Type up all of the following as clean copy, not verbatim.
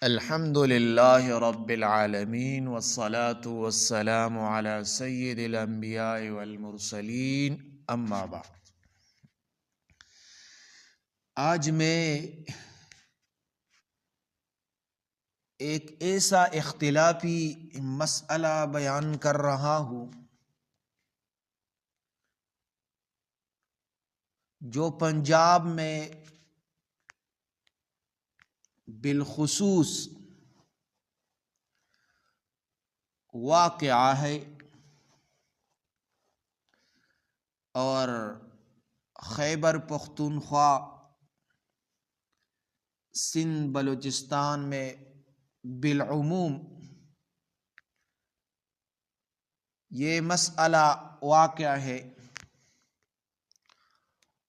الحمد للہ رب العالمین والصلاة والسلام علی سید الانبیاء والمرسلین اما بعد۔ آج میں ایک ایسا اختلافی مسئلہ بیان کر رہا ہوں جو پنجاب میں بالخصوص واقعہ ہے اور خیبر پختونخوا سندھ بلوچستان میں بالعموم یہ مسئلہ واقع ہے،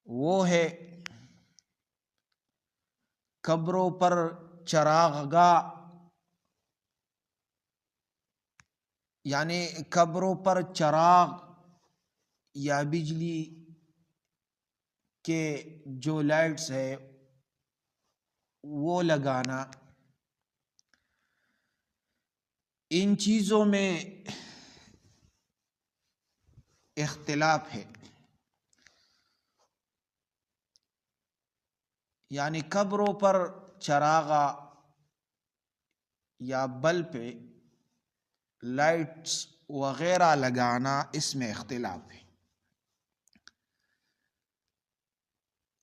وہ ہے قبروں پر چراغاہ، یعنی قبروں پر چراغ یا بجلی کے جو لائٹس ہے وہ لگانا۔ ان چیزوں میں اختلاف ہے، یعنی قبروں پر چراغاں یا بلب پہ لائٹس وغیرہ لگانا، اس میں اختلاف ہے۔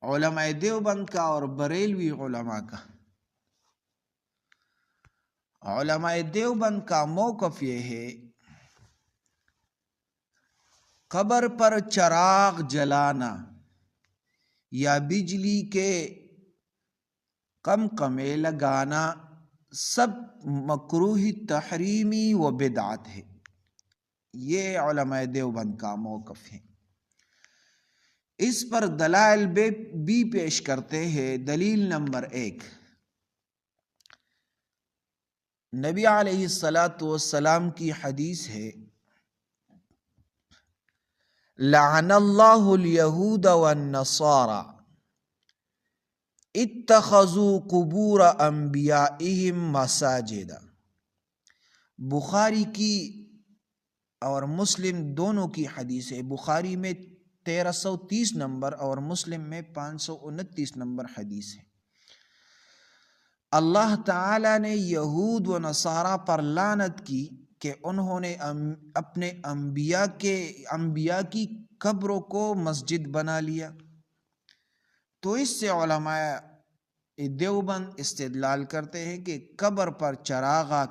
علماء دیوبند کا اور بریلوی علماء کا۔ علماء دیوبند کا موقف یہ ہے قبر پر چراغ جلانا یا بجلی کے قمقمے لگانا سب مکروہ تحریمی و بدعت ہے۔ یہ علماء دیوبند کا موقف ہے۔ اس پر دلائل بھی پیش کرتے ہیں۔ دلیل نمبر 1، نبی علیہ السلام کی حدیث ہے، لعن اللہ الیہود والنصارى اتخذوا قبور انبیائہم مساجد۔ بخاری کی اور مسلم دونوں کی حدیث ہے۔ بخاری میں 1330 نمبر اور مسلم میں 529 نمبر حدیث ہے۔ اللہ تعالی نے یہود و نصارہ پر لعنت کی کہ انہوں نے اپنے انبیاء کی قبروں کو مسجد بنا لیا۔ تو اس سے علماء دیوبند استدلال کرتے ہیں کہ قبر پر چراغاں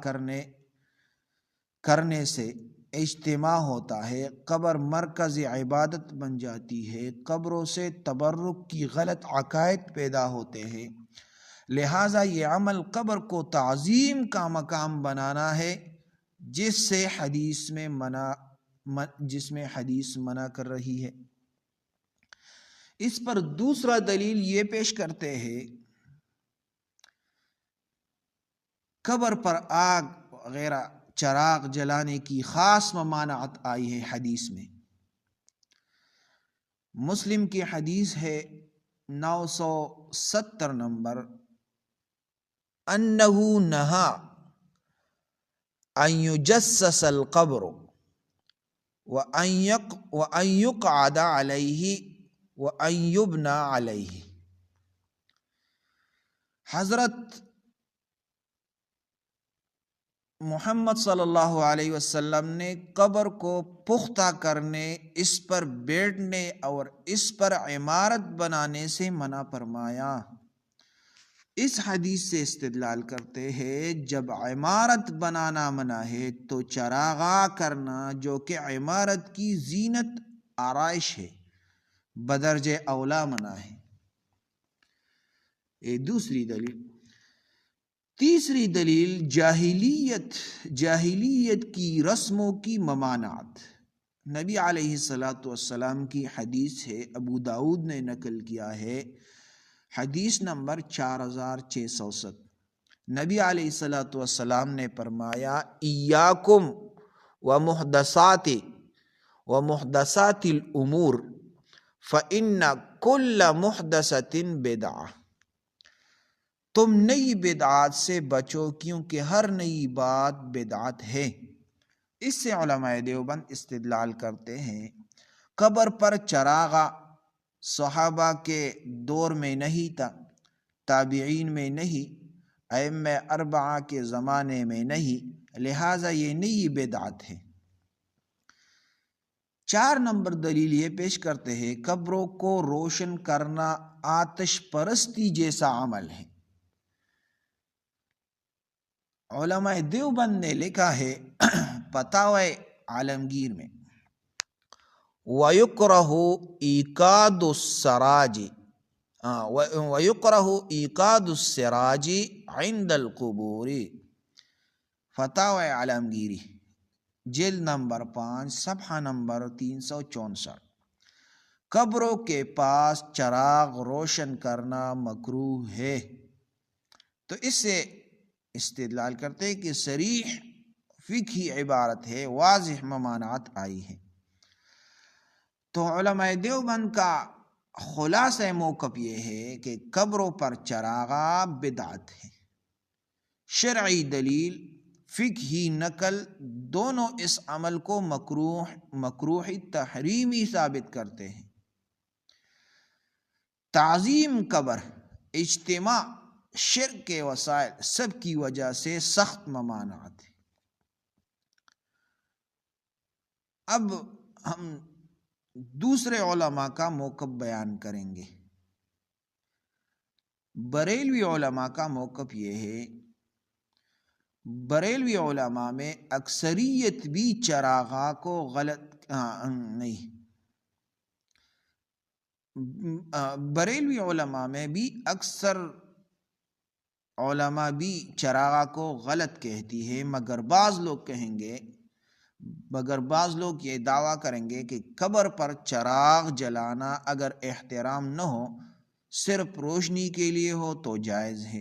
کرنے سے اجتماع ہوتا ہے، قبر مرکز عبادت بن جاتی ہے، قبروں سے تبرک کی غلط عقائد پیدا ہوتے ہیں، لہٰذا یہ عمل قبر کو تعظیم کا مقام بنانا ہے، جس میں حدیث منع کر رہی ہے۔ اس پر دوسرا دلیل یہ پیش کرتے ہیں، قبر پر آگ وغیرہ چراغ جلانے کی خاص ممانعت آئی ہے حدیث میں۔ مسلم کی حدیث ہے 970 نمبر، انہ نہا ان یجسس القبر وان یقعد علیہ وان یبنى علیہ۔ حضرت محمد صلی اللہ علیہ وسلم نے قبر کو پختہ کرنے، اس پر بیٹھنے اور اس پر عمارت بنانے سے منع فرمایا۔ اس حدیث سے استدلال کرتے ہیں جب عمارت بنانا منع ہے تو چراغاں کرنا جو کہ عمارت کی زینت آرائش ہے بدرجہ اولا منع ہے۔ یہ دوسری دلیل۔ تیسری دلیل جاہلیت کی رسموں کی ممانعت۔ نبی علیہ السلام کی حدیث ہے، ابو داؤد نے نقل کیا ہے، حدیث نمبر 4607۔ نبی علیہ السلام نے فرمایا، ایاکم ومحدثات الامور فإن كل محدثة بدعة۔ تم نئی بدعات سے بچو کیونکہ ہر نئی بات بدعت ہے۔ اس سے علماء دیوبند استدلال کرتے ہیں قبر پر چراغاں صحابہ کے دور میں نہیں تھا، تابعین میں نہیں، ائمہ اربعہ کے زمانے میں نہیں، لہٰذا یہ نئی بدعت ہے۔ 4 نمبر دلیل یہ پیش کرتے ہیں قبروں کو روشن کرنا آتش پرستی جیسا عمل ہے۔ علماء دیوبند نے لکھا ہے فتاوی عالمگیر میں، وَيُكْرَهُ إِيقَادُ السِّرَاجِ وَيُكْرَهُ إِيقَادُ السِّرَاجِ عِنْدَ الْقُبُورِ۔ فتاوی عالمگیری جلد نمبر 5 صفحہ نمبر 364۔ قبروں کے پاس چراغ روشن کرنا مکروہ ہے۔ تو اس سے استدلال کرتے ہیں کہ صریح فقہی عبارت ہے، واضح ممانعت آئی ہے۔ تو علماء دیوبند کا خلاصہ موقف یہ ہے کہ قبروں پر چراغاں بدعت ہے۔ شرعی دلیل، فقہی نقل دونوں اس عمل کو مکروہ تحریمی ثابت کرتے ہیں۔ تعظیم قبر، اجتماع، شرک کے وسائل سب کی وجہ سے سخت ممانعت ہے۔ اب ہم دوسرے علماء کا موقف بیان کریں گے۔ بریلوی علماء کا موقف یہ ہے، بریلوی علماء میں اکثریت بھی چراغاں کو غلط نہیں، بریلوی علماء میں بھی اکثر علماء بھی چراغاں کو غلط کہتی ہے، مگر بعض لوگ یہ دعویٰ کریں گے کہ قبر پر چراغ جلانا اگر احترام نہ ہو، صرف روشنی کے لیے ہو تو جائز ہے۔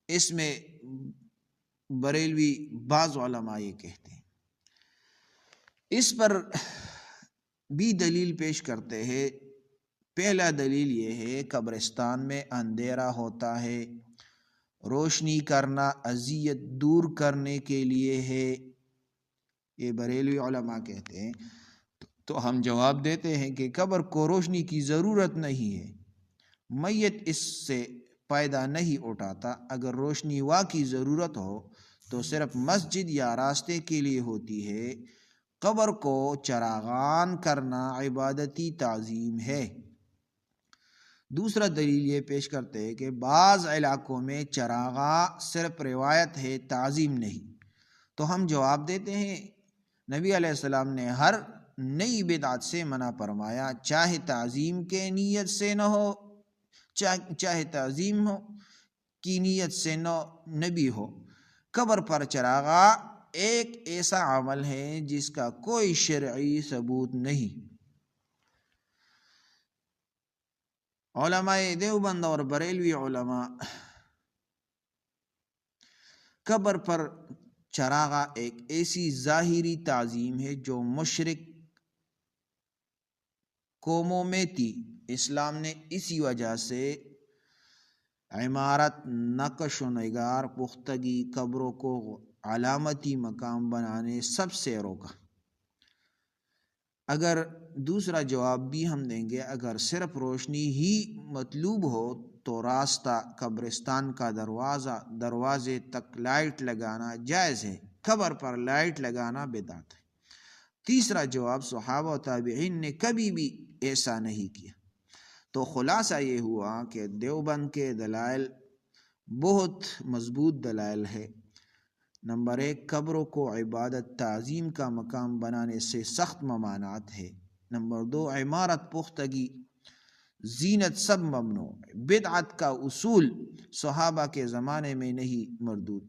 اس میں بریلوی بعض علماء یہ کہتے ہیں۔ اس پر بھی دلیل پیش کرتے ہیں۔ پہلا دلیل یہ ہے قبرستان میں اندھیرا ہوتا ہے، روشنی کرنا اذیت دور کرنے کے لیے ہے، یہ بریلوی علماء کہتے ہیں۔ تو ہم جواب دیتے ہیں کہ قبر کو روشنی کی ضرورت نہیں ہے، میت اس سے فائدہ نہیں اٹھاتا۔ اگر روشنی واقعی ضرورت ہو تو صرف مسجد یا راستے کے لیے ہوتی ہے۔ قبر کو چراغان کرنا عبادتی تعظیم ہے۔ دوسرا دلیل یہ پیش کرتے ہیں کہ بعض علاقوں میں چراغاں صرف روایت ہے، تعظیم نہیں۔ تو ہم جواب دیتے ہیں نبی علیہ السلام نے ہر نئی بدعت سے منع فرمایا، چاہے تعظیم کے نیت سے نہ ہو، چاہے تعظیم ہو کی نیت سے نہ بھی ہو۔ قبر پر چراغاں ایک ایسا عمل ہے جس کا کوئی شرعی ثبوت نہیں۔ علماء دیوبند اور بریلوی علماء قبر پر چراغاں ایک ایسی ظاہری تعظیم ہے جو مشرک قوموں میں تھی۔ اسلام نے اسی وجہ سے عمارت، نقش و نگار، پختگی، قبروں کو علامتی مقام بنانے سب سے روکا۔ اگر دوسرا جواب بھی ہم دیں گے، اگر صرف روشنی ہی مطلوب ہو تو راستہ، قبرستان کا دروازے تک لائٹ لگانا جائز ہے، قبر پر لائٹ لگانا بدعت ہے۔ تیسرا جواب، صحابہ و تابعین نے کبھی بھی ایسا نہیں کیا۔ تو خلاصہ یہ ہوا کہ دیوبند کے دلائل بہت مضبوط دلائل ہے۔ نمبر 1، قبروں کو عبادت تعظیم کا مقام بنانے سے سخت ممانعت ہے۔ نمبر 2، عمارت، پختگی، زینت سب ممنوع۔ بدعت کا اصول صحابہ کے زمانے میں نہیں مردود۔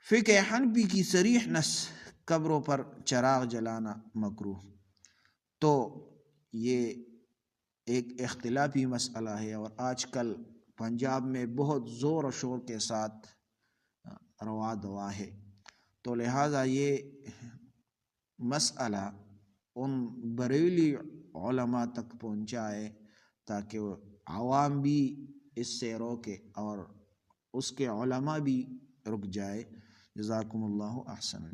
فقہ حنفی کی صریح نص، قبروں پر چراغ جلانا مکروہ۔ تو یہ ایک اختلافی مسئلہ ہے اور آج کل پنجاب میں بہت زور و شور کے ساتھ روا دوا ہے۔ تو لہٰذا یہ مسئلہ ان بریلی علماء تک پہنچائے تاکہ عوام بھی اس سے روکے اور اس کے علماء بھی رک جائے۔ جزاکم اللہ احسن۔